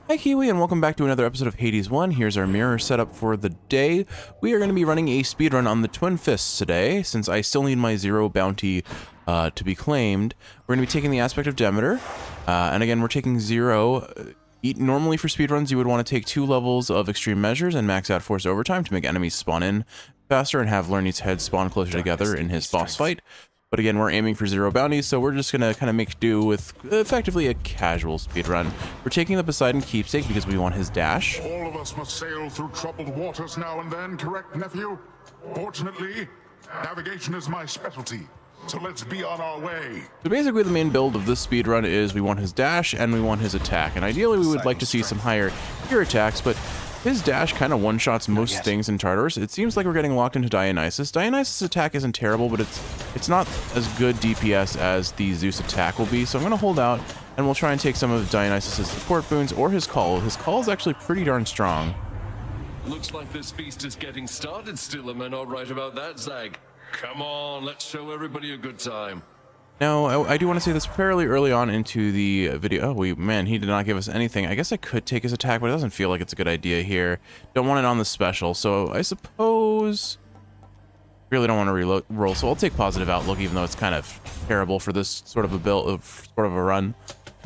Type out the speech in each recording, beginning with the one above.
Hi Kiwi, and welcome back to another episode of Hades 1. Here's our mirror setup for the day. We are going to be running a speedrun on the Twin Fists today, since I still need my 0 bounty to be claimed. We're going to be taking the aspect of Demeter, and again, we're taking 0. Normally for speedruns, you would want to take 2 levels of extreme measures and max out force overtime to make enemies spawn in faster and have Lerny's head spawn closer together in his boss fight. But again, we're aiming for 0 bounties, so we're just gonna kind of make do with effectively a casual speedrun. We're taking the Poseidon keepsake because we want his dash. All of us must sail through troubled waters now and then, correct, nephew? Fortunately, navigation is my specialty, so let's be on our way. So basically the main build of this speedrun is we want his dash and we want his attack, and ideally we would like to see some higher tier attacks, but his dash kind of one-shots most things in Tartarus. It seems like we're getting locked into Dionysus. Dionysus' attack isn't terrible, but it's not as good DPS as the Zeus attack will be, so I'm going to hold out, and we'll try and take some of Dionysus' support boons, or his call. His call is actually pretty darn strong. Looks like this feast is getting started still, am I not right about that, Zag? Come on, let's show everybody a good time. Now, I do want to say this fairly early on into the video. Oh, man, he did not give us anything. I guess I could take his attack, but it doesn't feel like it's a good idea here. Don't want it on the special, so I suppose... Really don't want to roll, so I'll take positive outlook, even though it's kind of terrible for this sort of a build, sort of a run.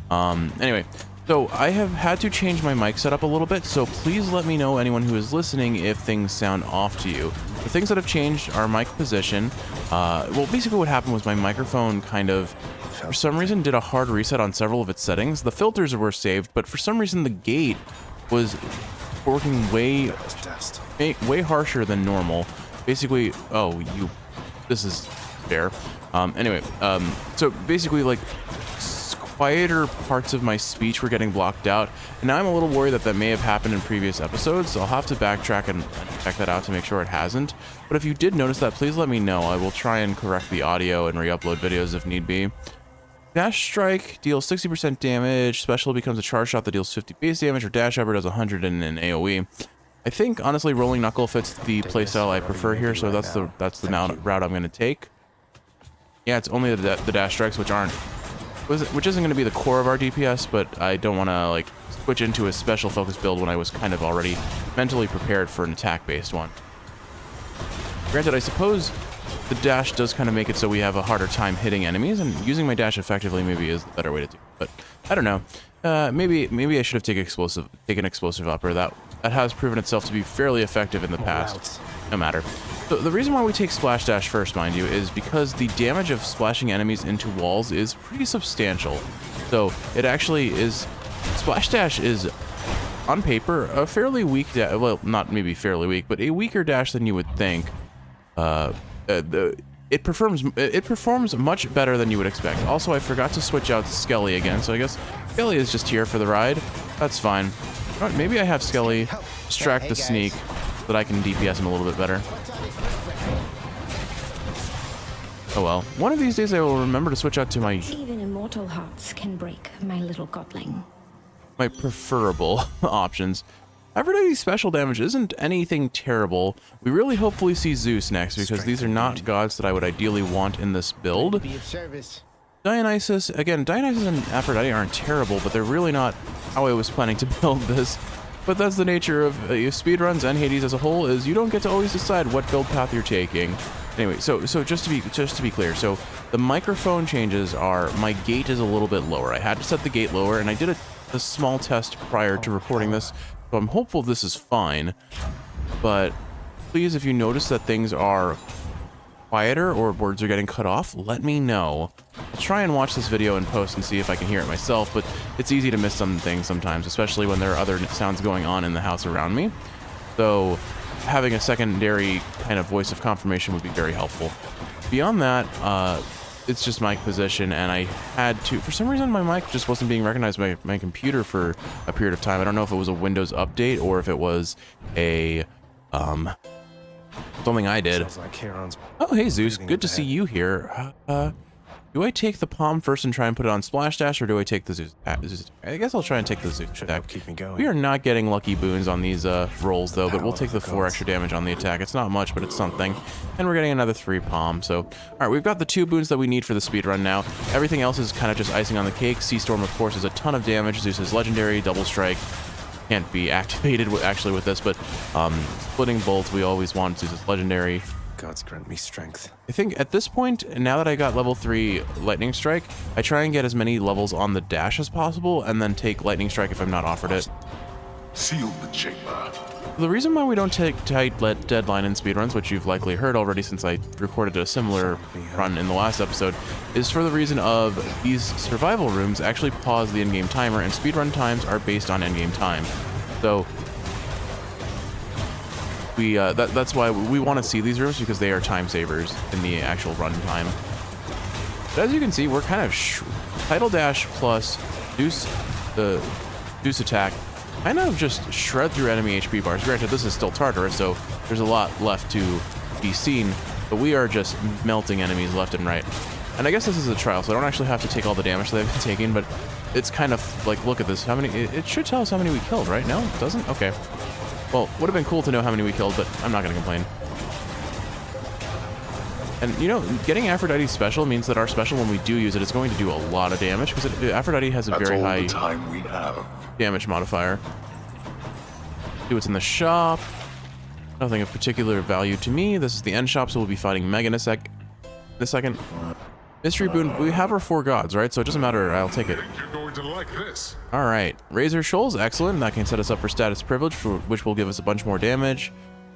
Anyway, so I have had to change my mic setup a little bit, so please let me know, anyone who is listening, if things sound off to you. The things that have changed are mic position. Well, basically what happened was my microphone kind of, for some reason, did a hard reset on several of its settings. The filters were saved, but for some reason the gate was working way harsher than normal. Basically, this is fair. Anyway, so basically, like, quieter parts of my speech were getting blocked out, and now I'm a little worried that that may have happened in previous episodes, so I'll have to backtrack and check that out to make sure it hasn't. But if you did notice that, please let me know. I will try and correct the audio and re-upload videos if need be. Dash Strike deals 60% damage, Special becomes a charge shot that deals 50 base damage, or Dash Upper does 100 in an AoE. I think, honestly, Rolling Knuckle fits the playstyle I prefer here, so that's the route I'm going to take. Yeah, it's only the Dash Strikes, which isn't going to be the core of our DPS, but I don't want to, like, switch into a special focus build when I was kind of already mentally prepared for an attack-based one. Granted, I suppose the dash does kind of make it so we have a harder time hitting enemies, and using my dash effectively maybe is the better way to do it, but I don't know. Maybe I should have taken explosive upper. That has proven itself to be fairly effective in the past. No matter. So the reason why we take Splash Dash first, mind you, is because the damage of splashing enemies into walls is pretty substantial. So it actually is... Splash Dash is, on paper, a fairly weak dash. Well, not maybe fairly weak, but a weaker dash than you would think. It performs much better than you would expect. Also, I forgot to switch out Skelly again, so I guess Skelly is just here for the ride. That's fine. All right, maybe I have Skelly distract the sneak so that I can DPS him a little bit better. Oh well. One of these days I will remember to switch out to my... Even immortal hearts can break, my little godling. My preferable options. Aphrodite's special damage isn't anything terrible. We really hopefully see Zeus next, because these are not gods that I would ideally want in this build. Dionysus, again, Dionysus and Aphrodite aren't terrible, but they're really not how I was planning to build this. But that's the nature of speedruns and Hades as a whole, is you don't get to always decide what build path you're taking. Anyway, so just to be clear, so the microphone changes are, my gate is a little bit lower. I had to set the gate lower, and I did a small test prior to recording this, so I'm hopeful this is fine. But please, if you notice that things are quieter or words are getting cut off, let me know. I'll try and watch this video in post and see if I can hear it myself, but it's easy to miss some things sometimes, especially when there are other sounds going on in the house around me. So having a secondary kind of voice of confirmation would be very helpful. Beyond that, it's just mic position, and I had to, for some reason my mic just wasn't being recognized by my computer for a period of time. I don't know if it was a Windows update or if it was a something I did. Oh, hey Zeus, good to see you here. Do I take the palm first and try and put it on Splash Dash, or do I take the Zeus? I guess I'll try and take the Zeus attack. Keep me going. We are not getting lucky boons on these rolls, though, but we'll take the 4 extra damage on the attack. It's not much, but it's something. And we're getting another 3 palm, so... Alright, we've got the 2 boons that we need for the speedrun now. Everything else is kind of just icing on the cake. Sea Storm, of course, is a ton of damage. Zeus is legendary, double strike. can't be activated actually with this, but splitting bolt we always wanted to use as legendary. Gods grant me strength. I think at this point, now that I got level 3 Lightning Strike, I try and get as many levels on the dash as possible, and then take Lightning Strike if I'm not offered it. Seal the chamber. The reason why we don't take tight deadline in speedruns, which you've likely heard already since I recorded a similar run in the last episode, is for the reason of these survival rooms actually pause the in-game timer, and speedrun times are based on in-game time. So we that's why we want to see these rooms, because they are time savers in the actual run time. But as you can see, we're kind of Tidal Dash plus the Deuce attack kind of just shred through enemy HP bars. Granted, this is still Tartarus, so there's a lot left to be seen, but we are just melting enemies left and right. And I guess this is a trial, so I don't actually have to take all the damage that I've been taking, but it's kind of like, look at this. How many? It should tell us how many we killed, right? No, it doesn't? Okay. Well, would have been cool to know how many we killed, but I'm not going to complain. And, you know, getting Aphrodite's special means that our special, when we do use it, is going to do a lot of damage, because Aphrodite has a very high time we have. damage modifier. See what's in the shop. Nothing of particular value to me. This is the end shop, so we'll be fighting Meg in a second. Mystery boon. We have our 4 gods, right? So it doesn't matter. I'll take it. You're going to like this. All right. Razor Shoal's excellent. That can set us up for status privilege, which will give us a bunch more damage.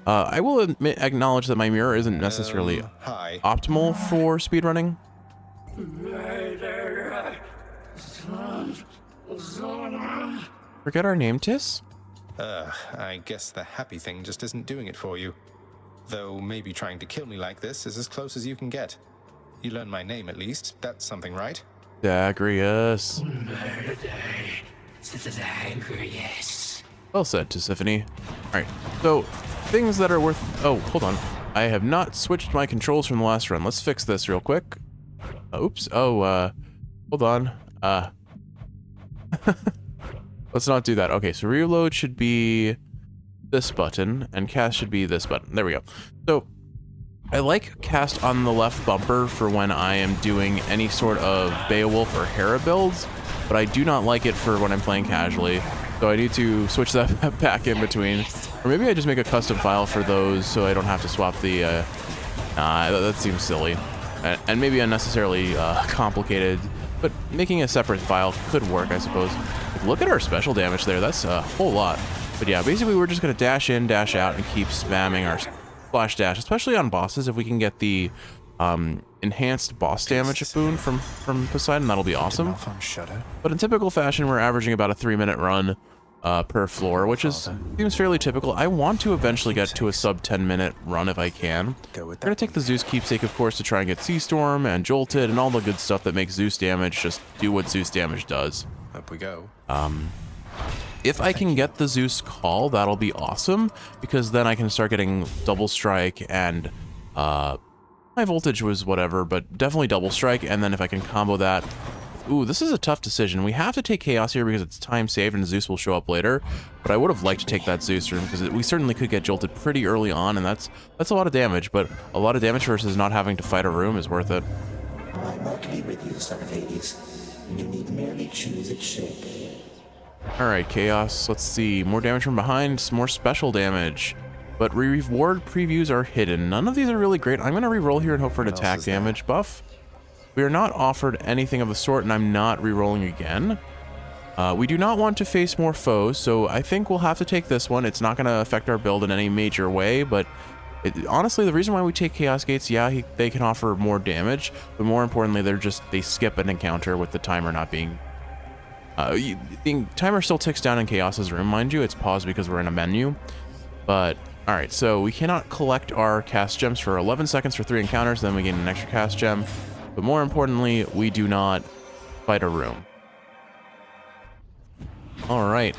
I will acknowledge that my mirror isn't necessarily optimal for speedrunning. Forget our name, Tiss? I guess the happy thing just isn't doing it for you. Though maybe trying to kill me like this is as close as you can get. You learned my name at least. That's something, right? Zagreus. Well said, Tisiphone. Alright, so things that are worth... Oh, hold on. I have not switched my controls from the last run. Let's fix this real quick. Oops. Oh, hold on. Let's not do that. Okay, so reload should be this button, and cast should be this button. There we go. So, I like cast on the left bumper for when I am doing any sort of Beowulf or Hera builds, but I do not like it for when I'm playing casually. So I need to switch that back in between. Or maybe I just make a custom file for those so I don't have to swap the... that seems silly. And maybe unnecessarily complicated, but making a separate file could work, I suppose. Look at our special damage there. That's a whole lot. But yeah, basically we're just going to dash in, dash out, and keep spamming our splash dash, especially on bosses. If we can get the enhanced boss damage boon from Poseidon, that'll be awesome. But in typical fashion, we're averaging about a 3-minute run per floor, which seems fairly typical. I want to eventually get to a sub 10-minute run if I can. We're gonna take the Zeus keepsake, of course, to try and get Sea Storm and Jolted and all the good stuff that makes Zeus damage just do what Zeus damage does. Up we go. If I can get the Zeus call, that'll be awesome, because then I can start getting double strike and my voltage was whatever, but definitely double strike. And then if I can combo that, ooh, this is a tough decision. We have to take Chaos here because it's time saved and Zeus will show up later. But I would have liked to take that Zeus room because we certainly could get jolted pretty early on, and that's a lot of damage. But a lot of damage versus not having to fight a room is worth it. I might be with you, son of Hades. You need merely choose its shape. Alright, Chaos. Let's see. More damage from behind, some more special damage. But reward previews are hidden. None of these are really great. I'm going to re-roll here and hope for an attack damage buff. We are not offered anything of the sort, and I'm not re-rolling again. We do not want to face more foes, so I think we'll have to take this one. It's not going to affect our build in any major way, but honestly, the reason why we take Chaos Gates, yeah, they can offer more damage, but more importantly, they skip an encounter with the timer not being... the timer still ticks down in Chaos's room, mind you. It's paused because we're in a menu. But, alright, so we cannot collect our cast gems for 11 seconds for 3 encounters, then we gain an extra cast gem. But more importantly, we do not fight a room. Alright.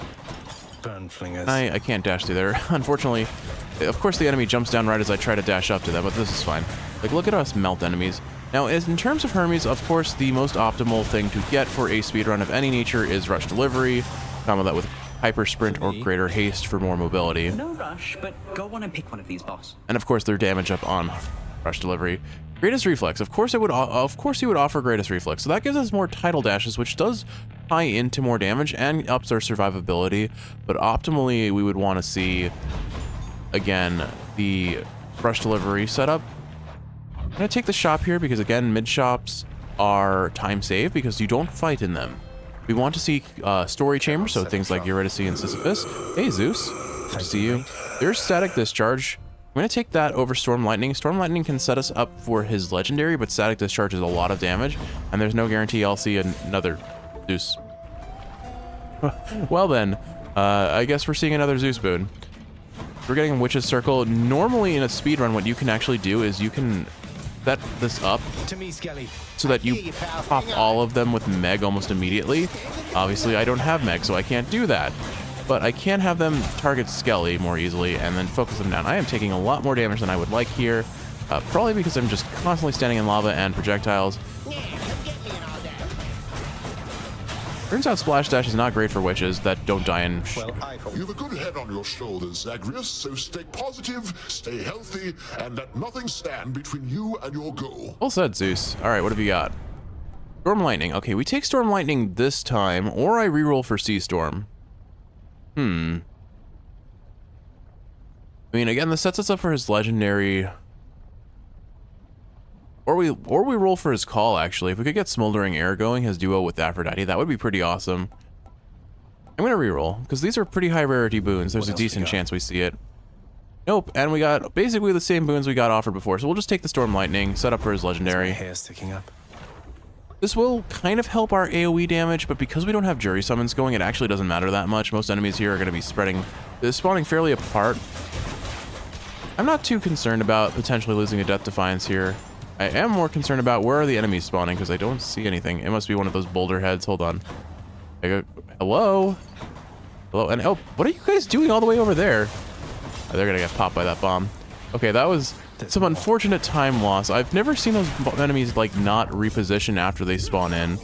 Burn flingers. I can't dash through there. Unfortunately, of course the enemy jumps down right as I try to dash up to them, but this is fine. Like, look at us melt enemies. Now, in terms of Hermes, of course, the most optimal thing to get for a speedrun of any nature is Rush Delivery. Combo that with Hyper Sprint or Greater Haste for more mobility. No rush, but go on and pick one of these, boss. And of course, their damage up on Rush Delivery. Greatest Reflex. Of course, of course, he would offer Greatest Reflex. So that gives us more tidal dashes, which does tie into more damage and ups our survivability. But optimally, we would want to see, again, the rush delivery setup. I'm gonna take the shop here because, again, mid shops are time save because you don't fight in them. We want to see story chambers, so things like Eurydice and Sisyphus. Hey, Zeus. Good to see you. There's Static Discharge. I'm going to take that over Storm Lightning. Storm Lightning can set us up for his legendary, but Static Discharge is a lot of damage, and there's no guarantee I'll see another Zeus. Well then, I guess we're seeing another Zeus boon. We're getting Witch's Circle. Normally in a speedrun, what you can actually do is you can set this up so that you pop all of them with Meg almost immediately. Obviously, I don't have Meg, so I can't do that. But I can have them target Skelly more easily and then focus them down. I am taking a lot more damage than I would like here, probably because I'm just constantly standing in lava and projectiles. Turns out Splash Dash is not great for witches that don't die in... You've a good head on your shoulders, Zagreus, so stay positive, stay healthy, and let nothing stand between you and your goal. Well said, Zeus. Alright, what have you got? Storm Lightning. Okay, we take Storm Lightning this time, or I reroll for Sea Storm. I mean, again, this sets us up for his legendary. Or we roll for his call, actually. If we could get Smoldering Air going, his duo with Aphrodite, that would be pretty awesome. I'm gonna reroll, because these are pretty high rarity boons. There's a decent chance we see it. Nope, and we got basically the same boons we got offered before, so we'll just take the Storm Lightning, set up for his legendary. Hair sticking up. This will kind of help our AoE damage, but because we don't have jury summons going, it actually doesn't matter that much. Most enemies here are going to be spawning fairly apart. I'm not too concerned about potentially losing a Death Defiance here. I am more concerned about where are the enemies spawning, because I don't see anything. It must be one of those boulder heads. Hold on. Hello? Hello? And oh, what are you guys doing all the way over there? Oh, they're going to get popped by that bomb. Okay, that was some unfortunate time loss. I've never seen those enemies like not reposition after they spawn in.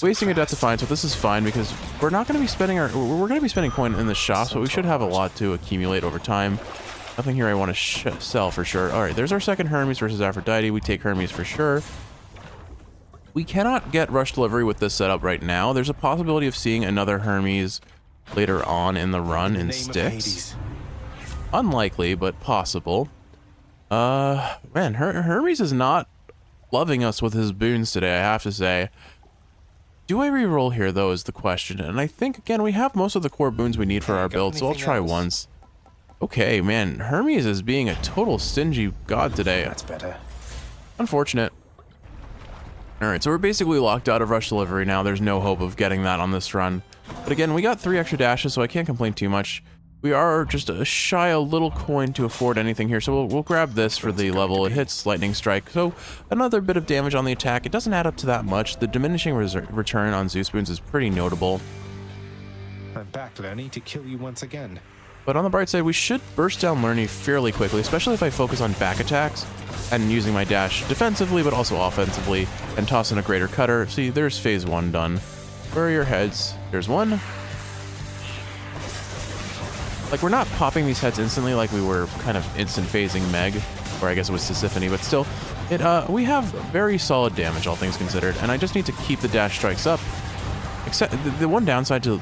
Wasting a Death Defiance, but this is fine because we're not going to be spending we're going to be spending coin in the shops, but we should have a lot to accumulate over time. Nothing here I want to sell for sure. All right, there's our second Hermes versus Aphrodite. We take Hermes for sure. We cannot get rush delivery with this setup right now. There's a possibility of seeing another Hermes later on in the run in Styx. Unlikely, but possible. Man, Hermes is not loving us with his boons today, I have to say. Do I reroll here, though, is the question. And I think, again, we have most of the core boons we need for our build, so I'll try once. Okay, man, Hermes is being a total stingy god today. That's better. Unfortunate. Alright, so we're basically locked out of rush delivery now. There's no hope of getting that on this run. But again, we got 3 extra dashes, so I can't complain too much. We are just shy a little coin to afford anything here, so we'll grab this for the level. It hits Lightning Strike, so another bit of damage on the attack. It doesn't add up to that much. The diminishing return on Zeus boons is pretty notable. I'm back, Lerny, to kill you once again. But on the bright side, we should burst down Lerny fairly quickly, especially if I focus on back attacks and using my dash defensively, but also offensively, and toss in a Greater Cutter. See, there's phase 1 done. Where are your heads? There's one. Like, we're not popping these heads instantly like we were kind of instant phasing Meg, or I guess it was Sisyphone, but still, we have very solid damage, all things considered, and I just need to keep the dash strikes up. Except, the one downside to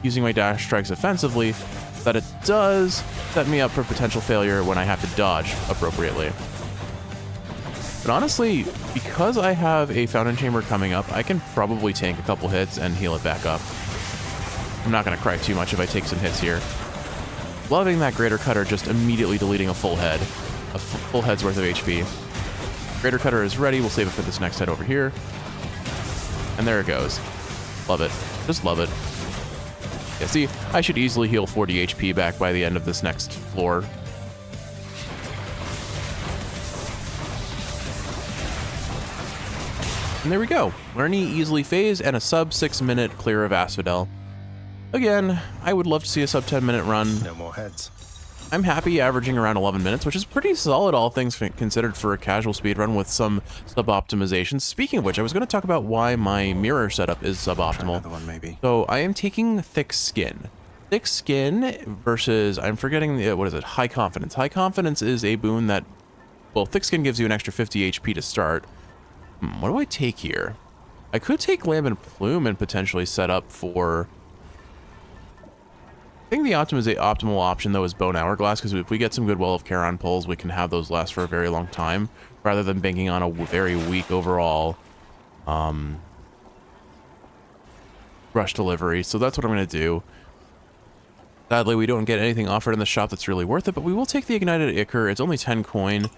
using my dash strikes offensively is that it does set me up for potential failure when I have to dodge appropriately. But honestly, because I have a Fountain Chamber coming up, I can probably tank a couple hits and heal it back up. I'm not going to cry too much if I take some hits here. Loving that Greater Cutter just immediately deleting a full head. A full head's worth of HP. Greater Cutter is ready. We'll save it for this next head over here. And there it goes. Love it. Just love it. Yeah, see, I should easily heal 40 HP back by the end of this next floor. And there we go. Lerny easily phase and a sub 6 minute clear of Asphodel. Again, I would love to see a sub 10 minute run. No more heads. I'm happy averaging around 11 minutes, which is pretty solid all things considered for a casual speedrun with some sub-optimizations. Speaking of which, I was going to talk about why my mirror setup is suboptimal. Another one, maybe. So I am taking Thick Skin. Thick Skin versus, I'm forgetting, what is it, High Confidence. High Confidence is a boon that well, thick skin gives you an extra 50 HP to start. What do I take here? I could take Lamb and Plume and potentially set up for... I think the optimal option, though, is Bone Hourglass, because if we get some good Well of Charon pulls, we can have those last for a very long time, rather than banking on a very weak overall rush delivery. So that's what I'm going to do. Sadly, we don't get anything offered in the shop that's really worth it, but we will take the Ignited Ichor. It's only 10 coin.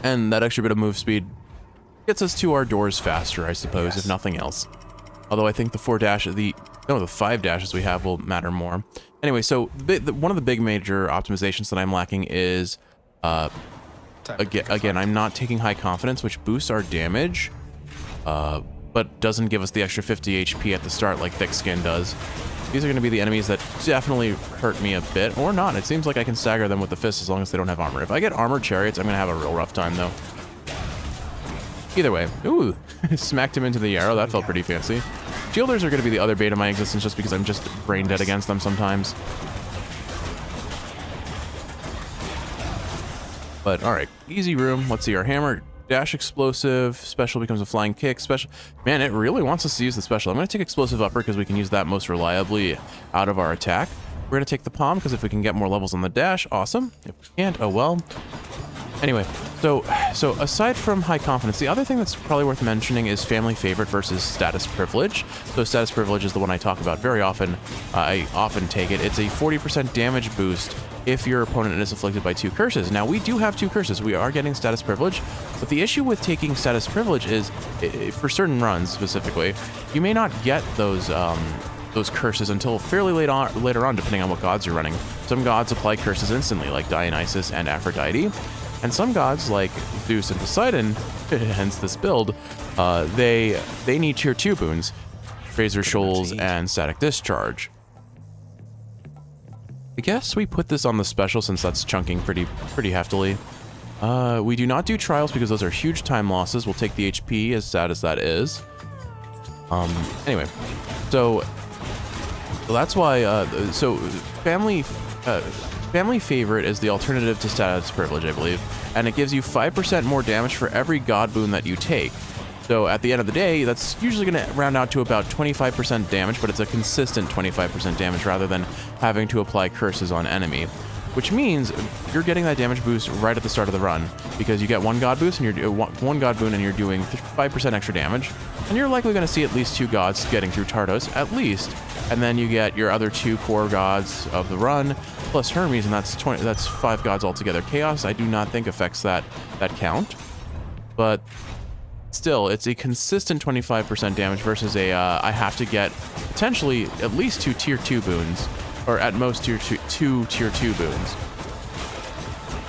And that extra bit of move speed gets us to our doors faster, I suppose, if nothing else. Although I think the 5 dashes we have will matter more. Anyway, so one of the big major optimizations that I'm lacking is, again, I'm not taking high confidence, which boosts our damage, but doesn't give us the extra 50 HP at the start like thick skin does. These are going to be the enemies that definitely hurt me a bit, or not. It seems like I can stagger them with the fist as long as they don't have armor. If I get armored chariots, I'm going to have a real rough time, though. Either way. Ooh, smacked him into the arrow. That felt pretty fancy. Shielders are going to be the other bait of my existence just because I'm just brain dead against them sometimes. But, alright. Easy room. Let's see. Our hammer, dash explosive, special becomes a flying kick, special... Man, it really wants us to use the special. I'm going to take explosive upper because we can use that most reliably out of our attack. We're going to take the palm because if we can get more levels on the dash, awesome. If we can't, oh well. Anyway, so aside from high confidence, the other thing that's probably worth mentioning is family favorite versus status privilege. So status privilege is the one I talk about very often. I often take it. It's a 40% damage boost if your opponent is afflicted by 2 curses. Now, we do have 2 curses. We are getting status privilege, but the issue with taking status privilege is, for certain runs specifically, you may not get those curses until fairly later on, depending on what gods you're running. Some gods apply curses instantly, like Dionysus and Aphrodite. And some gods, like Zeus and Poseidon, hence this build, they need tier 2 boons, Phaser Shoals and Static Discharge. I guess we put this on the special since that's chunking pretty heftily. We do not do trials because those are huge time losses. We'll take the HP, as sad as that is. Anyway, so that's why. So family favorite is the alternative to status privilege, I believe, and it gives you 5% more damage for every god boon that you take. So at the end of the day, that's usually going to round out to about 25% damage, but it's a consistent 25% damage rather than having to apply curses on enemy. Which means you're getting that damage boost right at the start of the run, because you get one god boost and you're one god boon and you're doing 5% extra damage, and you're likely going to see at least 2 gods getting through Tardos, at least, and then you get your other 2 core gods of the run plus Hermes, and that's 5 gods altogether. Chaos I do not think affects that count, but still, it's a consistent 25% damage versus a I have to get potentially at least 2 tier 2 boons. Or at most two tier 2 boons.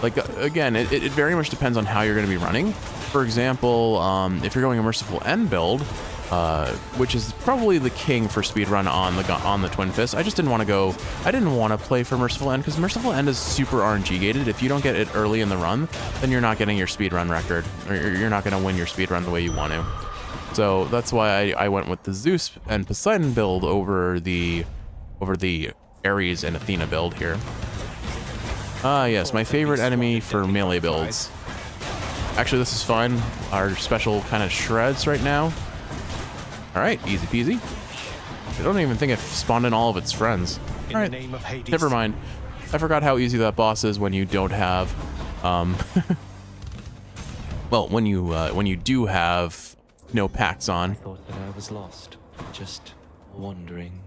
Like, again, it very much depends on how you're going to be running. For example, if you're going a Merciful End build, which is probably the king for speedrun on the Twin Fist, I just didn't want to go. I didn't want to play for Merciful End because Merciful End is super RNG gated. If you don't get it early in the run, then you're not getting your speedrun record, or you're not going to win your speedrun the way you want to. So that's why I went with the Zeus and Poseidon build over the Ares and Athena build here. Ah, yes, my favorite enemy for melee builds. Actually, this is fun. Our special kind of shreds right now. All right, easy peasy. I don't even think it spawned in all of its friends. All right, never mind. I forgot how easy that boss is when you don't have, well, when you do have no packs on. I thought that I was lost, just wandering.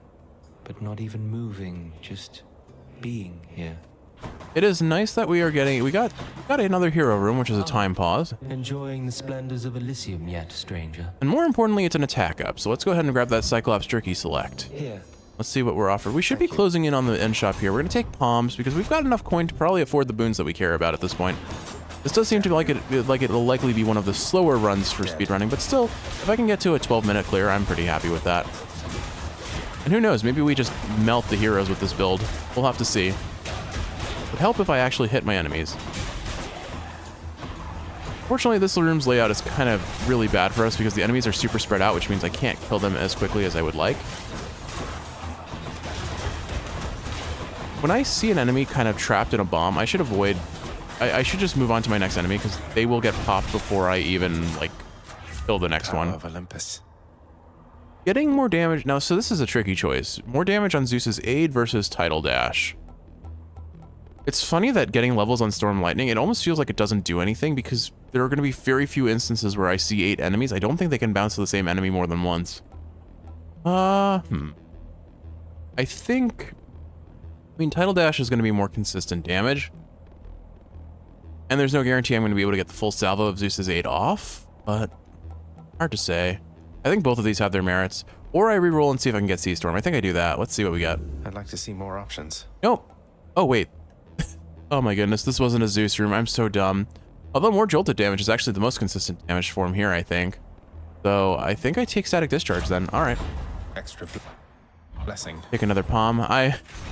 But not even moving, just being here. It is nice that we got another hero room, which is a time pause. Enjoying the splendors of Elysium yet, stranger? And more importantly, it's an attack up. So let's go ahead and grab that Cyclops Jerky Select. Here. Let's see what we're offered. We should be closing in on the end shop here. We're going to take palms because we've got enough coin to probably afford the boons that we care about at this point. This does seem to like it'll likely be one of the slower runs for speedrunning, but still, if I can get to a 12-minute clear, I'm pretty happy with that. And who knows, maybe we just melt the heroes with this build. We'll have to see. It would help if I actually hit my enemies. Fortunately, this room's layout is kind of really bad for us because the enemies are super spread out, which means I can't kill them as quickly as I would like. When I see an enemy kind of trapped in a bomb, I should avoid I should just move on to my next enemy because they will get popped before I even, like, kill the next one. Of Olympus. Getting more damage. Now, so this is a tricky choice. More damage on Zeus's aid versus Tidal Dash. It's funny that getting levels on Storm Lightning, it almost feels like it doesn't do anything because there are going to be very few instances where I see 8 enemies. I don't think they can bounce to the same enemy more than once. I think... I mean, Tidal Dash is going to be more consistent damage. And there's no guarantee I'm going to be able to get the full salvo of Zeus's aid off, but hard to say. I think both of these have their merits. Or I reroll and see if I can get Sea Storm. I think I do that. Let's see what we got. I'd like to see more options. Nope. Oh, wait. Oh my goodness, this wasn't a Zeus room. I'm so dumb. Although more jolted damage is actually the most consistent damage form here, I think. So I think I take Static Discharge then. All right. Extra blessing. Take another palm.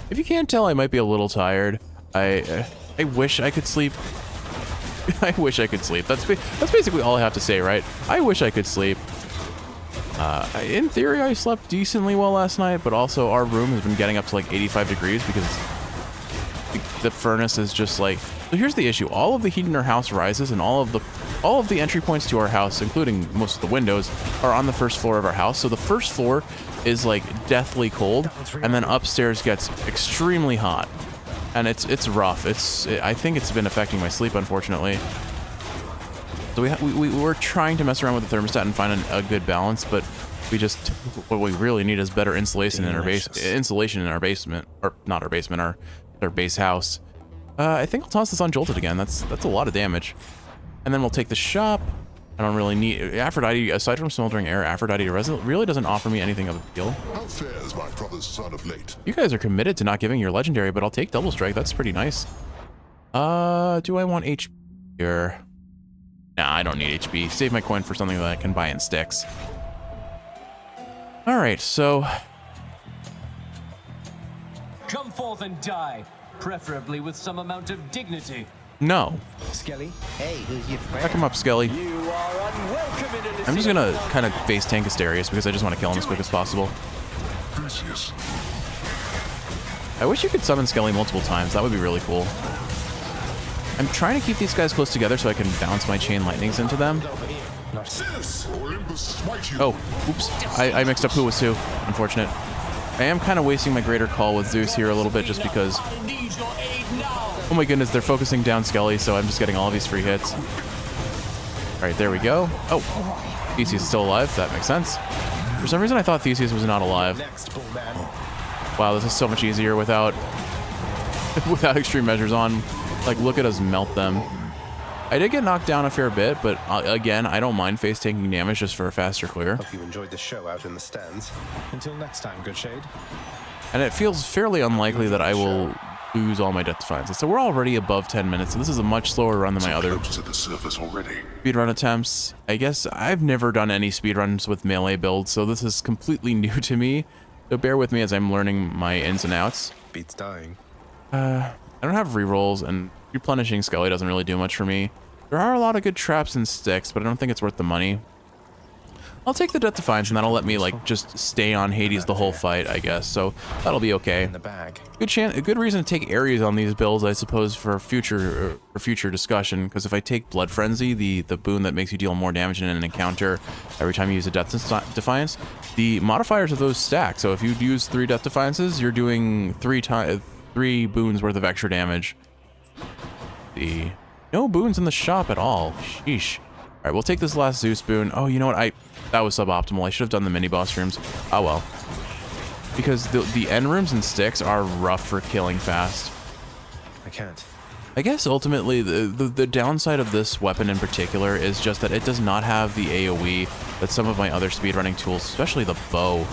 If you can't tell, I might be a little tired. I wish I could sleep. I wish I could sleep. That's basically all I have to say, right? I wish I could sleep. In theory, I slept decently well last night, but also our room has been getting up to like 85 degrees because the furnace is just like... So here's the issue. All of the heat in our house rises, and all of the entry points to our house, including most of the windows, are on the first floor of our house. So the first floor is like deathly cold, and then upstairs gets extremely hot. And it's rough. I think it's been affecting my sleep, unfortunately. So we're trying to mess around with the thermostat and find a good balance, but what we really need is better insulation in our basement, or not our basement, our base house. I think I'll toss this on Jolted again. That's a lot of damage. And then we'll take the shop. I don't really need Aphrodite, aside from Smoldering Air. Aphrodite really doesn't offer me anything of a deal. How fares my brother's son of late? You guys are committed to not giving your legendary, but I'll take Double Strike. That's pretty nice. Do I want HP here? Nah, I don't need HP. Save my coin for something that I can buy in Styx. All right, so Come forth and die, preferably with some amount of dignity. no. Skelly? Hey, who's your friend? Back him up, Skelly. You are unwelcome in Elysium. I'm just gonna kind of face tank Asterius because I just want to kill him as quick as possible. Theseus. I wish you could summon Skelly multiple times. That would be really cool. I'm trying to keep these guys close together so I can bounce my chain lightnings into them. Zeus, Olympus smite you. Oh, oops. I mixed up who was who. Unfortunate. I am kind of wasting my greater call with Zeus here a little bit just because... I need your aid now. Oh my goodness, they're focusing down Skelly, so I'm just getting all of these free hits. All right, there we go. Oh, Theseus is still alive. That makes sense. For some reason, I thought Theseus was not alive. Next, bull man. Wow, this is so much easier without without extreme measures on. Like, look at us melt them. I did get knocked down a fair bit, but again, I don't mind face taking damage just for a faster clear. Hope you enjoyed the show out in the stands. Until next time, good shade. And it feels fairly unlikely that I will lose all my Death Defiances. So we're already above 10 minutes, so this is a much slower run than my other Close to the surface already. speedrun attempts. I guess I've never done any speedruns with melee builds, so this is completely new to me. So bear with me as I'm learning my ins and outs. Beats dying. I don't have rerolls, and replenishing Skelly doesn't really do much for me. There are a lot of good traps and Styx, but I don't think it's worth the money. I'll take the Death Defiance, and that'll let me, like, just stay on Hades the whole fight, I guess. So that'll be okay. In the bag. A good reason to take Ares on these builds, I suppose, for future discussion. Because if I take Blood Frenzy, the boon that makes you deal more damage in an encounter every time you use a Death Defiance, the modifiers of those stack. So if you use 3 Death Defiances, you're doing 3 boons worth of extra damage. No boons in the shop at all. Sheesh. All right, we'll take this last Zeus boon. Oh, you know what? That was suboptimal. I should have done the mini boss rooms. Oh well. Because the end rooms and Styx are rough for killing fast. I can't. I guess ultimately the downside of this weapon in particular is just that it does not have the AoE that some of my other speedrunning tools, especially the bow,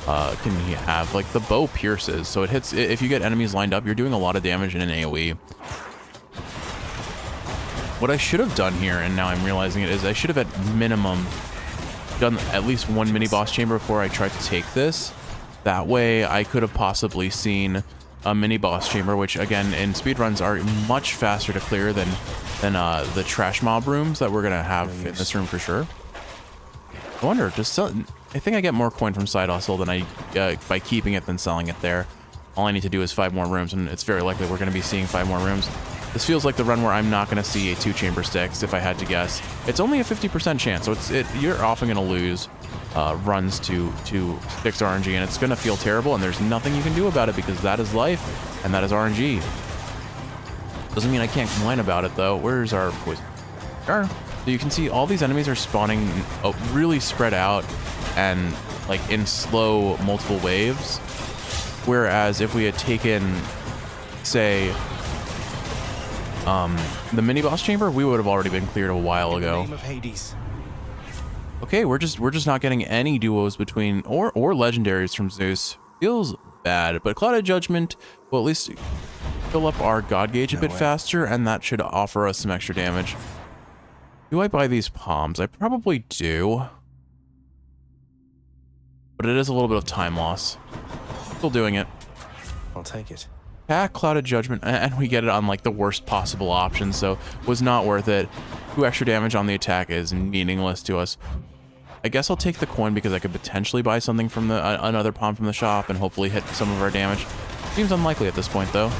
can have. Like the bow pierces, so it hits. If you get enemies lined up, you're doing a lot of damage in an AoE. What I should have done here, and now I'm realizing it, is I should have at minimum done at least one mini boss chamber before I tried to take this. That way I could have possibly seen a mini boss chamber, which again in speedruns are much faster to clear than the trash mob rooms that we're gonna have in this room for sure. I wonder, I think I get more coin from side hustle than I by keeping it than selling it there. All I need to do is 5 more rooms, and it's very likely we're gonna be seeing 5 more rooms. This feels like the run where I'm not going to see a 2-chamber Styx, if I had to guess. It's only a 50% chance, so you're often going to lose runs to Styx RNG, and it's going to feel terrible, and there's nothing you can do about it because that is life, and that is RNG. Doesn't mean I can't complain about it, though. Where's our poison? So you can see all these enemies are spawning really spread out and like in slow multiple waves. Whereas if we had taken, say, the mini boss chamber, we would have already been cleared a while ago. In the name of Hades. Okay, we're just not getting any duos between or legendaries from Zeus. Feels bad, but Clouded Judgment will at least fill up our god gauge a bit faster, and that should offer us some extra damage. Do I buy these palms? I probably do. But it is a little bit of time loss. Still doing it. I'll take it. Attack, Clouded Judgment, and we get it on like the worst possible option, so was not worth it. 2 extra damage on the attack is meaningless to us. I guess I'll take the coin because I could potentially buy something from the another palm from the shop and hopefully hit some of our damage. Seems unlikely at this point, though.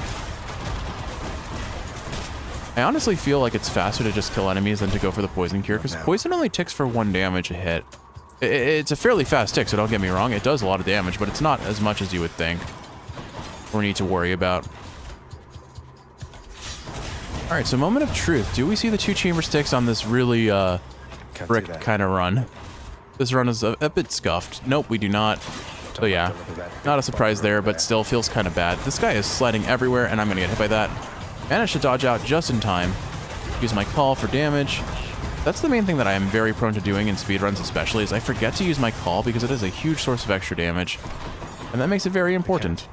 I honestly feel like it's faster to just kill enemies than to go for the poison cure, because poison only ticks for 1 damage a hit. It's a fairly fast tick, so don't get me wrong, it does a lot of damage, but it's not as much as you would think or need to worry about. Alright, so moment of truth. Do we see the 2-chamber Styx on this really brick kind of run? This run is a bit scuffed. Nope, we do not. So yeah, not a surprise there, but still feels kind of bad. This guy is sliding everywhere, and I'm going to get hit by that. Managed to dodge out just in time. Use my call for damage. That's the main thing that I am very prone to doing in speedruns especially, is I forget to use my call because it is a huge source of extra damage. And that makes it very important.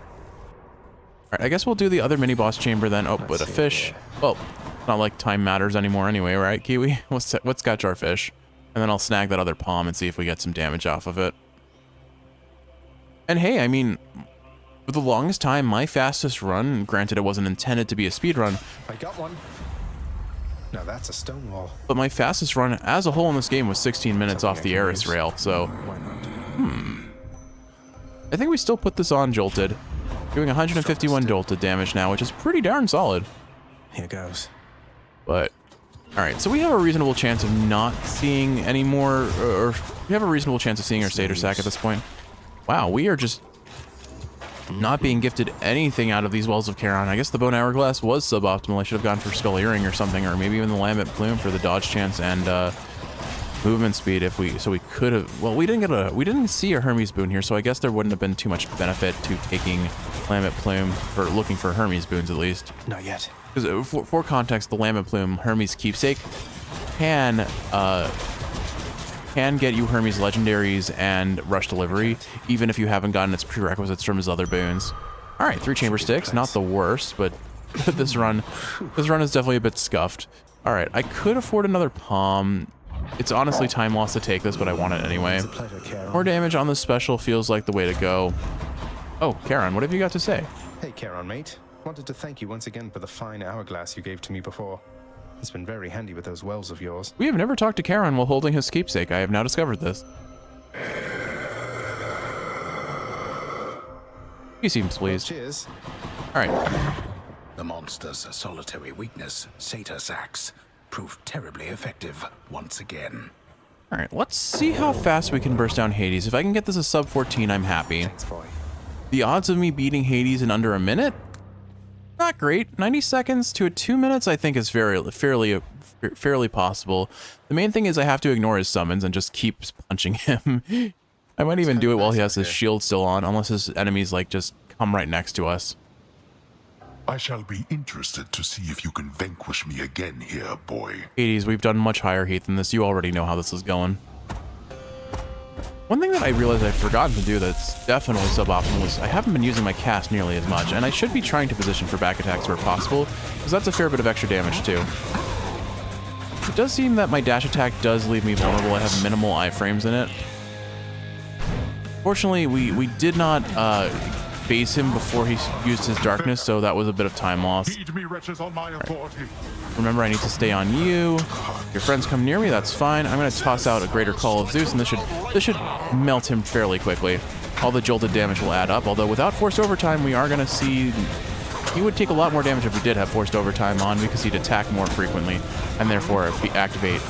Alright, I guess we'll do the other mini-boss chamber then. Oh, but a fish. Well, not like time matters anymore anyway, right, Kiwi? Let's catch our fish. And then I'll snag that other palm and see if we get some damage off of it. And hey, I mean, for the longest time, my fastest run, granted it wasn't intended to be a speed run. I got one. Now that's a stone wall. But my fastest run as a whole in this game was 16 minutes off the Eris rail, so... I think we still put this on Jolted. Doing 151 Jolted damage now, which is pretty darn solid. Here goes. But... Alright, so we have a reasonable chance of not seeing any more... Or we have a reasonable chance of seeing our Satyr Sack at this point. Wow, we are just... not being gifted anything out of these Wells of Charon. I guess the Bone Hourglass was suboptimal. I should have gone for Skull Earring or something, or maybe even the Lambent Plume for the dodge chance and movement speed. If we could have. Well, we didn't see a Hermes boon here, so I guess there wouldn't have been too much benefit to taking Lambent Plume for looking for Hermes boons at least. Not yet. Because for context, the Lambent Plume Hermes keepsake can get you Hermes legendaries and rush delivery, even if you haven't gotten its prerequisites from his other boons. All right, 3-chamber Styx, not the worst, but this run is definitely a bit scuffed. All right, I could afford another palm. It's honestly time loss to take this, but I want it anyway. More damage on this special feels like the way to go. Oh, Charon, what have you got to say? Hey, Charon, mate. Wanted to thank you once again for the fine hourglass you gave to me before. It's been very handy with those wells of yours. We have never talked to Charon while holding his keepsake. I have now discovered this. He seems pleased. Well, cheers. All right. The monster's solitary weakness, Satyr Sacks, proved terribly effective once again. All right, let's see how fast we can burst down Hades. If I can get this a sub 14, I'm happy. Thanks, boy. The odds of me beating Hades in under a minute? Not great. 90 seconds to 2 minutes, I think, is fairly possible. The main thing is I have to ignore his summons and just keep punching him. I might even do it while he has his shield still on, unless his enemies like just come right next to us. I shall be interested to see if you can vanquish me again here, boy. Hades, we've done much higher heat than this. You already know how this is going. One thing that I realized I've forgotten to do that's definitely suboptimal is I haven't been using my cast nearly as much, and I should be trying to position for back attacks where possible, because that's a fair bit of extra damage too. It does seem that my dash attack does leave me vulnerable. I have minimal iframes in it. Fortunately, we did not base him before he used his darkness, so that was a bit of time loss. Heed me, wretches, on my authority. Remember, I need to stay on you. Your friends come near me, that's fine. I'm going to toss out a Greater Call of Zeus, and this should melt him fairly quickly. All the jolted damage will add up, although without forced overtime, we are going to see he would take a lot more damage if we did have forced overtime on, because he'd attack more frequently and therefore activate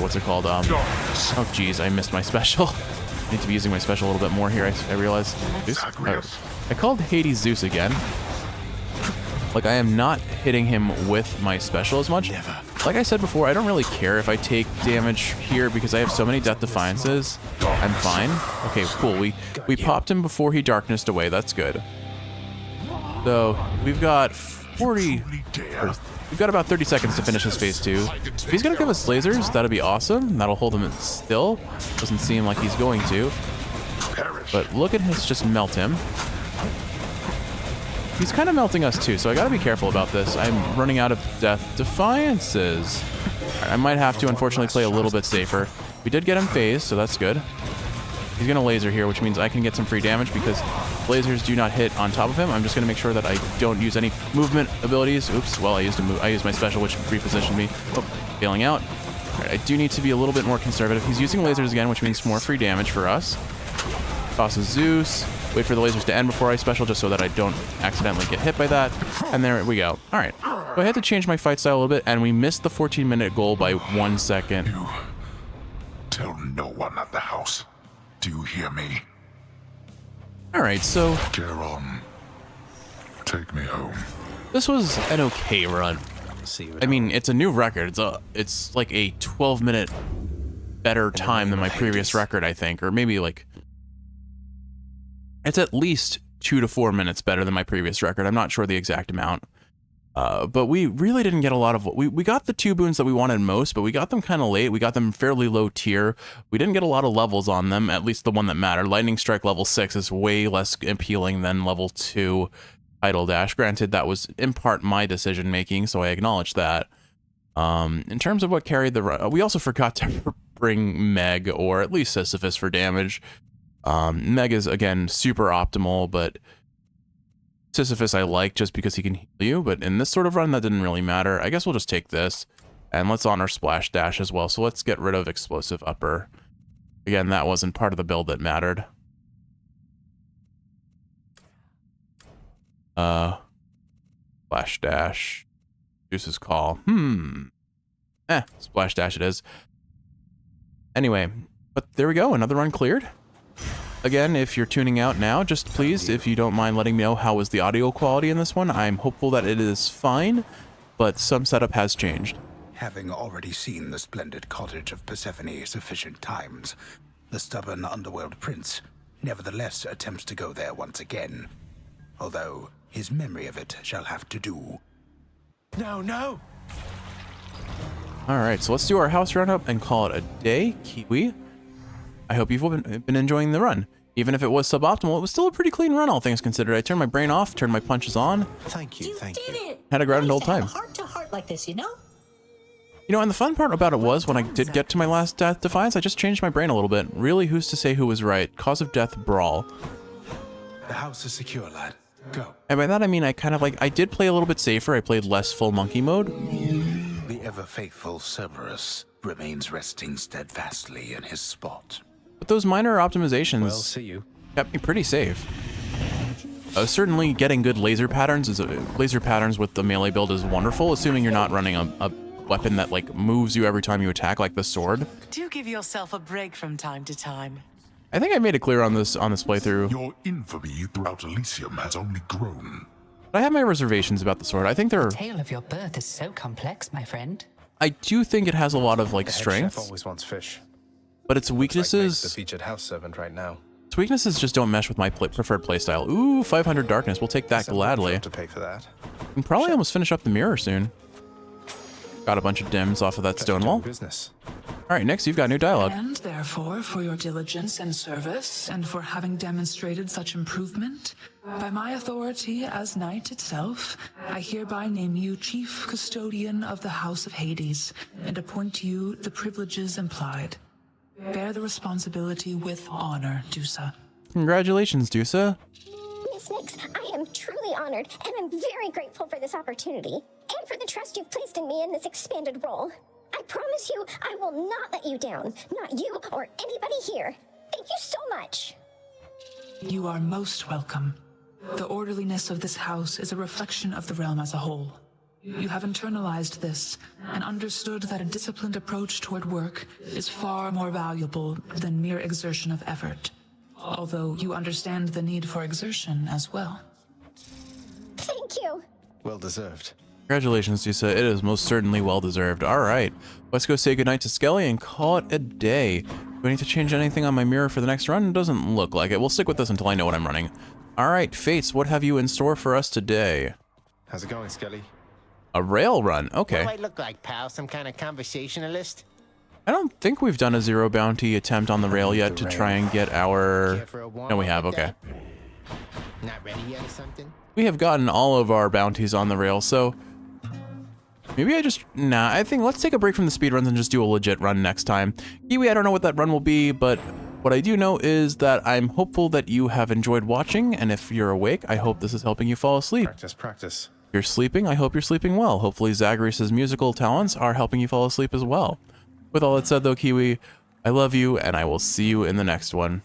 what's it called? Oh geez, I missed my special. I need to be using my special a little bit more here. I realized. Zeus? I called Hades Zeus again. Like, I am not hitting him with my special as much. Like I said before, I don't really care if I take damage here because I have so many Death Defiances. I'm fine. Okay, cool. We popped him before he darknessed away. That's good. So we've got 40. We've got about 30 seconds to finish his phase 2. If he's gonna give us lasers, that'd be awesome. That'll hold him still. Doesn't seem like he's going to. But look at his just melt him. He's kind of melting us too, so I gotta be careful about this. I'm running out of Death Defiances. I might have to, unfortunately, play a little bit safer. We did get him phased, so that's good. He's gonna laser here, which means I can get some free damage because lasers do not hit on top of him. I'm just gonna make sure that I don't use any movement abilities. Oops, well, I used my special, which repositioned me. Oh, failing out. All right, I do need to be a little bit more conservative. He's using lasers again, which means more free damage for us. Tosses Zeus. Wait for the lasers to end before I special, just so that I don't accidentally get hit by that. And there we go. All right. So I had to change my fight style a little bit, and we missed the 14-minute goal by 1 second. You tell no one at the house. Do you hear me? All right, so Charon, take me home. this was an okay run. I mean, it's a new record. It's like a 12-minute better time than my previous record, I think, or maybe like. It's at least 2 to 4 minutes better than my previous record. I'm not sure the exact amount. But we really didn't get a lot of... We got the 2 boons that we wanted most, but we got them kind of late. We got them fairly low tier. We didn't get a lot of levels on them, at least the one that mattered. Lightning Strike level 6 is way less appealing than level 2 Idle Dash. Granted, that was in part my decision making, so I acknowledge that. In terms of what carried the run, we also forgot to bring Meg, or at least Sisyphus, for damage. Meg is, again, super optimal, but Sisyphus I like just because he can heal you, but in this sort of run, that didn't really matter. I guess we'll just take this, and let's honor Splash Dash as well, so let's get rid of Explosive Upper. Again, that wasn't part of the build that mattered. Splash Dash. Zeus's Call. Splash Dash it is. Anyway, but there we go, another run cleared. Again, if you're tuning out now, just please, if you don't mind letting me know how was the audio quality in this one. I'm hopeful that it is fine, but some setup has changed. Having already seen the splendid cottage of Persephone sufficient times, the stubborn underworld prince nevertheless attempts to go there once again, although his memory of it shall have to do. No! Alright, so let's do our house run up and call it a day, Kiwi. I hope you've been enjoying the run. Even if it was suboptimal, it was still a pretty clean run, all things considered. I turned my brain off, turned my punches on. Thank you. Had a grand old time. Heart-to-heart like this, you know? You know, and the fun part about it was, when I did get to my last Death Defiance, I just changed my brain a little bit. Really, who's to say who was right? Cause of Death Brawl. The house is secure, lad. Go. And by that I mean I did play a little bit safer. I played less full monkey mode. The ever-faithful Cerberus remains resting steadfastly in his spot. But those minor optimizations kept me pretty safe. Certainly getting good laser patterns with the melee build is wonderful, assuming you're not running a weapon that like moves you every time you attack, like the sword. Do give yourself a break from time to time. I think I made it clear on this playthrough. Your infamy throughout Elysium has only grown. But I have my reservations about the sword. I think The tale of your birth is so complex, my friend. I do think it has a lot of like The head strengths. chef always wants fish. But its weaknesses, Like the featured house servant right now. its weaknesses just don't mesh with my preferred playstyle. Ooh, 500 darkness. We'll take that gladly. To pay for that. We can probably almost finish up the mirror soon. Got a bunch of dims off of that stone wall. Business. All right, next you've got new dialogue. And therefore, for your diligence and service, and for having demonstrated such improvement, by my authority as Knight itself, I hereby name you Chief Custodian of the House of Hades, and appoint you the privileges implied. Bear the responsibility with honor, Dusa. Congratulations, Dusa. Miss Nix, I am truly honored, and I'm very grateful for this opportunity, and for the trust you've placed in me in this expanded role. I promise you, I will not let you down. Not you or anybody here. Thank you so much. You are most welcome. The orderliness of this house is a reflection of the realm as a whole. You have internalized this and understood that a disciplined approach toward work is far more valuable than mere exertion of effort. Although you understand the need for exertion as well. Thank you. Well deserved. Congratulations, Tisa. It is most certainly well deserved. All right, let's go say goodnight to Skelly and call it a day. Do I need to change anything on my mirror for the next run? It doesn't look like it. We'll stick with this until I know what I'm running. All right, Fates, what have you in store for us today? How's it going, Skelly? A rail run. Okay. What do I look like, pal? Some kind of conversationalist? I don't think we've done a zero bounty attempt on the rail yet to try and get our... No, we have. Okay. Not ready yet or something? We have gotten all of our bounties on the rail, so... Maybe I just... Nah, I think let's take a break from the speedruns and just do a legit run next time. Kiwi, I don't know what that run will be, but what I do know is that I'm hopeful that you have enjoyed watching, and if you're awake, I hope this is helping you fall asleep. Practice. If you're sleeping, I hope you're sleeping well. Hopefully Zagreus' musical talents are helping you fall asleep as well. With all that said though, Kiwi, I love you, and I will see you in the next one.